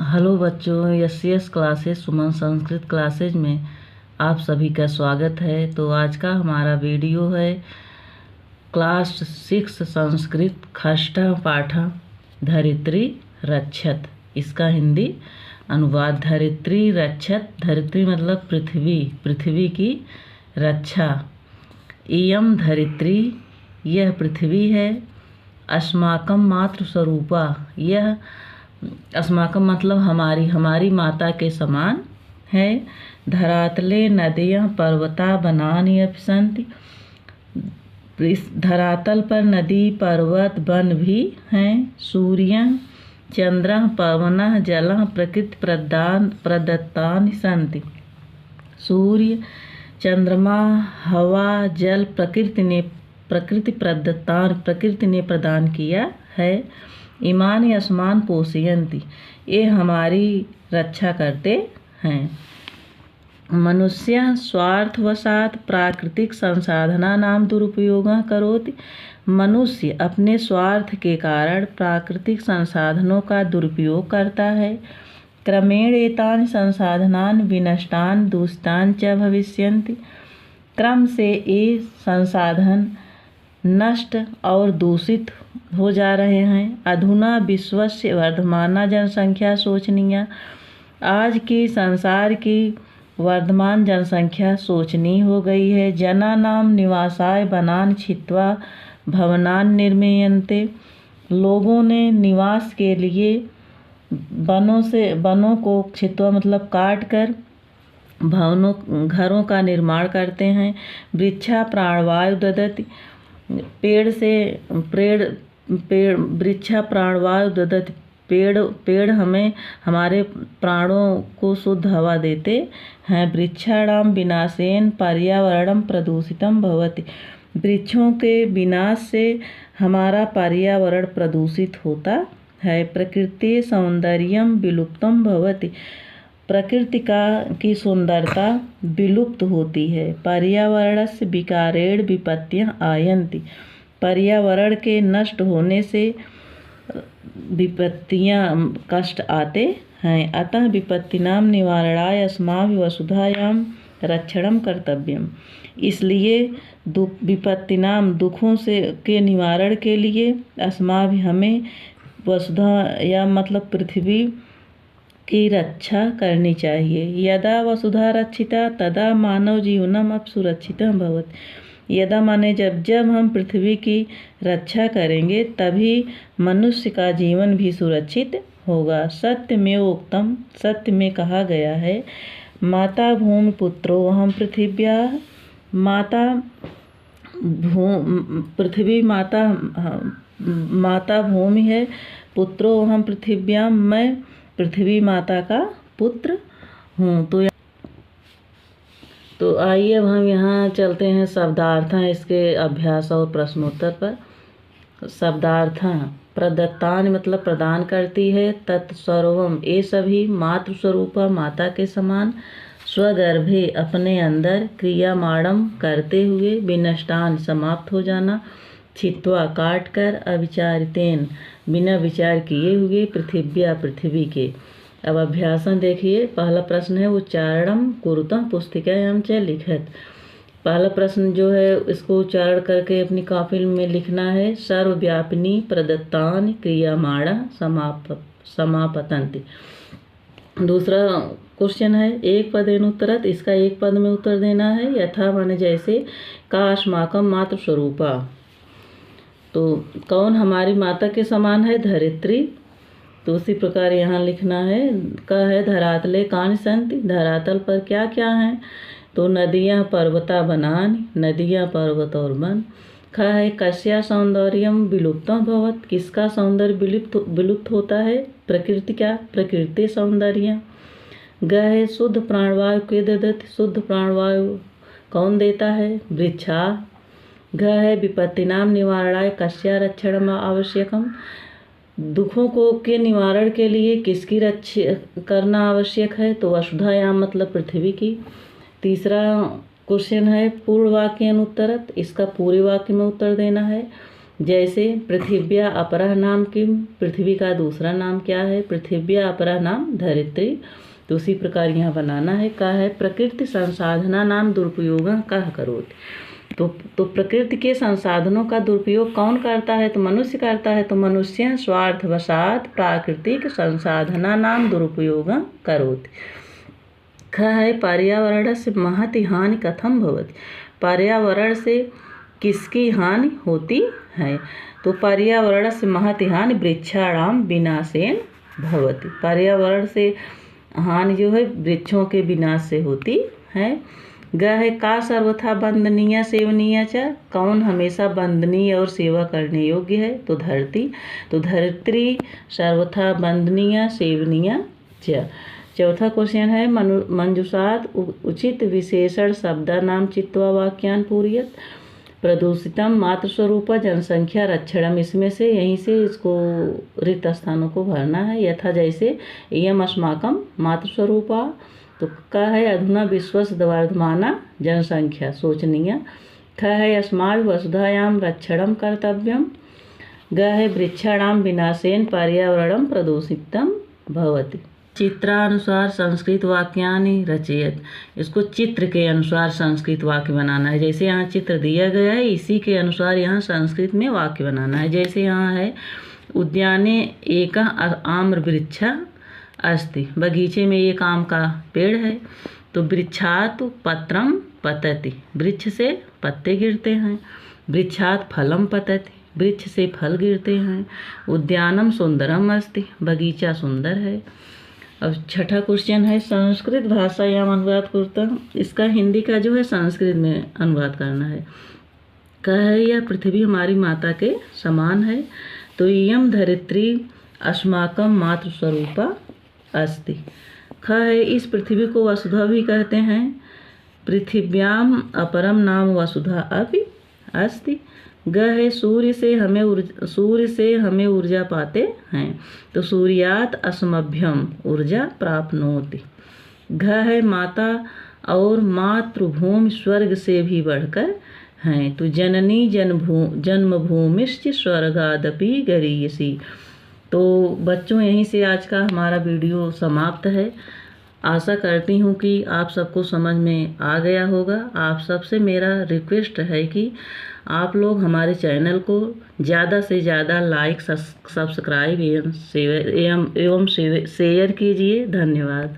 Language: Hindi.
हेलो बच्चों, एस क्लासेस सुमन संस्कृत क्लासेज में आप सभी का स्वागत है। तो आज का हमारा वीडियो है क्लास 6 संस्कृत खष्टा पाठा धरित्री रक्षत। इसका हिंदी अनुवाद धरित्री रक्षत। धरित्री मतलब पृथ्वी, पृथ्वी की रक्षा। इयम धरित्री, यह पृथ्वी है। अस्माकं मातृ स्वरूपा, यह अस्माकं मतलब हमारी माता के समान है। धरातले नदियाँ पर्वता बनानि अपि सन्ति, धरातल पर नदी पर्वत वन भी हैं। सूर्य चंद्र पवन जल प्रकृति प्रदत्तानि सन्ति, सूर्य चंद्रमा हवा जल प्रकृति ने प्रदान किया है। इमानि अस्मान पोषयन्ति, ये हमारी रक्षा करते हैं। मनुष्य स्वार्थवशात् प्राकृतिक संसाधनानां दुरुपयोगः करोति, मनुष्य अपने स्वार्थ के कारण प्राकृतिक संसाधनों का दुरुपयोग करता है। क्रमेण एतानि संसाधनानि विनष्टानि दूषितानि च भविष्यन्ति, क्रम से ये संसाधन नष्ट और दूषित हो जा रहे हैं। अधुना विश्वस्य वर्धमाना जनसंख्या शोचनीय, आज की संसार की वर्धमान जनसंख्या शोचनीय हो गई है। जनानां निवासाय वनान् छित्त्वा भवनान् निर्मीयन्ते, लोगों ने निवास के लिए वनों को छित्त्वा मतलब काट कर घरों का निर्माण करते हैं। वृक्षा प्राणवायु ददति, वृक्षा प्राणवायु ददति, पेड़ हमें हमारे प्राणों को शुद्ध हवा देते हैं। वृक्षाणां विनाशेन पर्यावरणं प्रदूषितं भवति, वृक्षों के विनाश से हमारा पर्यावरण प्रदूषित होता है। प्रकृति सौंदर्यं विलुप्तं भवति, प्रकृति की सुंदरता विलुप्त होती है। पर्यावरणस्य विकारेण विपत्तिः आयन्ति, पर्यावरण के नष्ट होने से विपत्तियाँ कष्ट आते हैं। अतः विपत्तिनां निवारणाय अस्माभिः वसुधायां रक्षणं कर्तव्यम्, इसलिए विपत्तिनां दुखों से के निवारण के लिए अस्माभिः हमें वसुधा मतलब पृथ्वी की रक्षा करनी चाहिए। यदा वसुधा रक्षिता तदा मानव जीवनम अब सुरक्षितः भवति, यदा माने जब हम पृथ्वी की रक्षा करेंगे तभी मनुष्य का जीवन भी सुरक्षित होगा। सत्य में उक्तम, सत्य में कहा गया है। माता भूमि पुत्रो अहम पृथिव्याः, पृथ्वी माता भूमि है। पुत्रो अहम पृथिव्यां, मैं पृथ्वी माता का पुत्र हूँ। तो आइए अब हम यहाँ चलते हैं शब्दार्थ इसके अभ्यास और प्रश्नोत्तर पर। शब्दार्थ प्रदत्तानि मतलब प्रदान करती है। तत्सर्वम ये सभी, मातृ स्वरूपा माता के समान। स्वगर्भे अपने अंदर, क्रियामाणम करते हुए, विनष्टान समाप्त हो जाना, छित्त्वा काट कर, अविचारितेन बिना विचार किए हुए, पृथिव्या पृथ्वी के। अब अभ्यासन देखिए। पहला प्रश्न है उच्चारणम कुरुतः पुस्तिकायां च लिखत। पहला प्रश्न जो है इसको उच्चारण करके अपनी कॉपी में लिखना है। सर्वव्यापिनी प्रदत्तानि क्रियामाणा समापतन्ति। दूसरा क्वेश्चन है एक पदेन उत्तरत, इसका एक पद में उत्तर देना है। यथा माने जैसे, का अस्माकं मातृ स्वरूपा, तो कौन हमारी माता के समान है? धरित्री। तो उसी प्रकार यहाँ लिखना है। का है धरातले कानि सन्ति, धरातल पर क्या क्या हैं? तो नदियाँ पर्वता वनानि, नदियाँ पर्वत और वन। खा है कस्या सौंदर्यम विलुप्तं भवत, किसका सौंदर्य विलुप्त होता है? प्रकृति का, प्रकृति सौंदर्य। ग है शुद्ध प्राणवायु के ददति, शुद्ध प्राणवायु कौन देता है? वृक्षा। घ है विपत्तिनां निवारणाय कस्या रक्षणम आवश्यकम, दुखों के निवारण के लिए किसकी रक्षा करना आवश्यक है? तो वसुधायां मतलब पृथ्वी की। तीसरा क्वेश्चन है पूर्ण वाक्य अनुत्तरत, इसका पूरे वाक्य में उत्तर देना है। जैसे पृथिव्या अपरः नाम किम, पृथ्वी का दूसरा नाम क्या है, पृथिव्या अपरः नाम धरित्री। तो उसी प्रकार यहाँ बनाना है। का है प्रकृति संसाधना नाम दुरुपयोगः कः करोति। तो प्रकृति के संसाधनों का दुरुपयोग कौन करता है, तो मनुष्य करता है। तो मनुष्य स्वार्थवशात् प्राकृतिक संसाधना नाम दुरुपयोगः करोति। ख है पर्यावरण से महति हानि कथम भवति, पर्यावरण से किसकी हानि होती है। तो पर्यावरण से महति हानि वृक्षाणाम विनाशेन भवति, पर्यावरण से हानि जो है वृक्षों के विनाश से होती है। ग है का सर्वथा वंदनीय सेवनीय च, कौन हमेशा वंदनीय और सेवा करने योग्य है, तो धरती। तो धरित्री सर्वथा वंदनीय सेवनीय च। चौथा क्वेश्चन है मंजुषात उचित विशेषण शब्दानाम चित्वा वाक्यान पूरयत, प्रदूषितम मातृस्वरूप जनसंख्या रक्षणम, इसमें से यहीं से इसको रिक्त स्थानों को भरना है। यथा जैसे इयम अस्माकम मातृस्वरूपा, तो क है अधुना विश्वस्य वर्धमाना जनसंख्या शोचनीय। ख है अस्माभिः वसुधायां रक्षणं कर्तव्यम। ग है वृक्षाणां विनाशेन पर्यावरणं प्रदूषितं भवति। चित्रानुसार संस्कृत वाक्यानि रचयत, इसको चित्र के अनुसार संस्कृत वाक्य बनाना है। जैसे यहाँ चित्र दिया गया है इसी के अनुसार यहाँ संस्कृत में वाक्य बनाना है। जैसे यहाँ है उद्याने एकः आम्रवृक्ष अस्ति, बगीचे में एक आम का पेड़ है। तो वृक्षात् पत्रम पतति, वृक्ष से पत्ते गिरते हैं। वृक्षात् फलम पतति, वृक्ष से फल गिरते हैं। उद्यानम सुंदरम अस्ति, बगीचा सुंदर है। अब छठा क्वेश्चन है संस्कृत भाषायाम अनुवाद करता, इसका हिंदी का जो है संस्कृत में अनुवाद करना है। कह है यह पृथ्वी हमारी माता के समान है। तो इयम धरित्री अस्माकम मातृस्वरूपा अस्ति। ख है इस पृथ्वी को वसुधा भी कहते हैं। पृथिव्याम अपरम नाम वसुधा अपि अस्ति। ग है सूर्य से हमें ऊर्जा पाते हैं। तो सूर्यात अस्मभ्यम ऊर्जा प्राप्नोति। घ है माता और मातृभूमि स्वर्ग से भी बढ़कर हैं। तो जननी जन्मभूमिश्च स्वर्गादपि गरीयसी। तो बच्चों यहीं से आज का हमारा वीडियो समाप्त है। आशा करती हूँ कि आप सबको समझ में आ गया होगा। आप सबसे मेरा रिक्वेस्ट है कि आप लोग हमारे चैनल को ज़्यादा से ज़्यादा लाइक सब्सक्राइब एवं शेयर कीजिए। धन्यवाद।